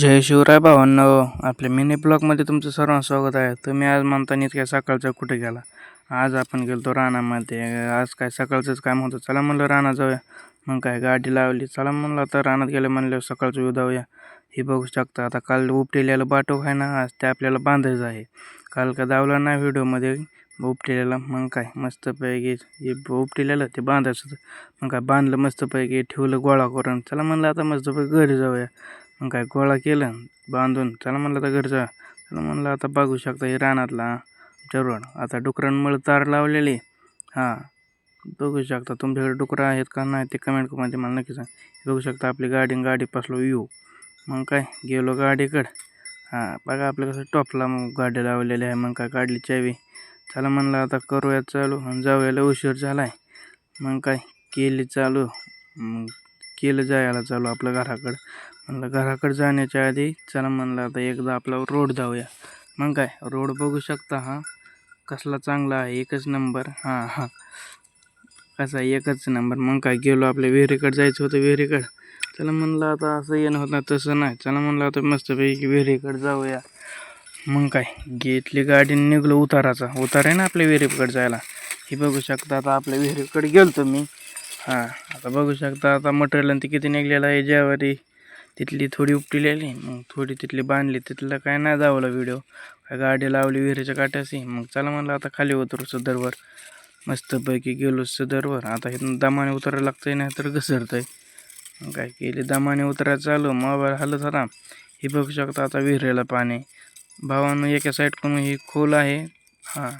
जय शिवराय भावांनो, आपल्या मिनी ब्लॉगमध्ये तुमचं सर्वांचं स्वागत आहे. तुम्ही आज म्हणता इतक्या सकाळचं कुठे गेला? आज आपण गेलो रानामध्ये. आज काय सकाळचंच काम होतं, चला म्हणलं रानात जाऊया. मग काय गाडी लावली, चला म्हणलं आता रानात गेलं म्हणलं सकाळचं येऊ जाऊया. हे बघू शकता, आता काल उपटेलेलं बाटोक आहे ना, आज ते आपल्याला बांधायचं आहे. काल का दावला नाही व्हिडिओमध्ये उपटेलेलं. मग काय मस्तपैकी हे उपटेलेलं ते बांधायचं. मग काय बांधलं मस्तपैकी, ठेवलं गोळा करून. चला म्हणलं आता मस्तपैकी घरी जाऊया. मग काय गोळा केलं बांधून, चला म्हणलं आता घरचं. चला म्हणलं आता बघू शकता हे रानातला रोड. आता डुकरांमुळे तार लावलेली. हां, बघू शकता तुमच्याकडे डुकरं आहेत का नाही ते कमेंटमध्ये मला नक्की सांग. बघू शकता आपली गाडी पासलो येऊ. मग काय गेलो गाडीकडं. हां, बघा आपलं कसं टॉपला मग गाडी लावलेली आहे. मग काय काढली चावी. चला म्हणलं आता करूया चालू आणि जाऊयाला उशीर झाला आहे. मग काय केली चालू, मग केलं जायला चालू आपलं घराकडं. म्हणलं घराकडे जाण्याच्या आधी चला म्हणलं आता एकदा आपला रोड जाऊया. मग काय रोड बघू शकता, हा कसला चांगला आहे, एकच नंबर. हां कसा एकच नंबर. मग काय गेलो आपल्या विहिरीकडे जायचं होतं विहिरीकडं. चला म्हणलं आता असं येणं होत नाही तसं नाही, चला म्हणलं आता मस्तपैकी विहिरीकडे जाऊया. मग काय घेतली गाडी निघलो उतार आहे ना आपल्या विहिरीकडे जायला. हे बघू शकता आता आपल्या विहिरीकडे गेलो मी. हां, आता बघू शकता आता मटेरियल ते किती निघलेलं आहे. ज्यावरी तिथली थोडी उपटिलेली, मग थोडी तिथली बांधली. तिथलं काय नाही दावला व्हिडिओ. काय गाडी लावली विहिरीच्या काट्याशी. मग चला म्हणलं आता खाली उतरू सदरवर. मस्तपैकी गेलो सदरवर. आता इथून दमाने उतरायला लागतंय नाही तर घसरतंय. मग काय केली दमाने उतरायला चालू, मोबाईल हलत होता. हे बघू शकता आता विहिरीला पाणी. भावानं एका साईडकडून ही खोल आहे. हां,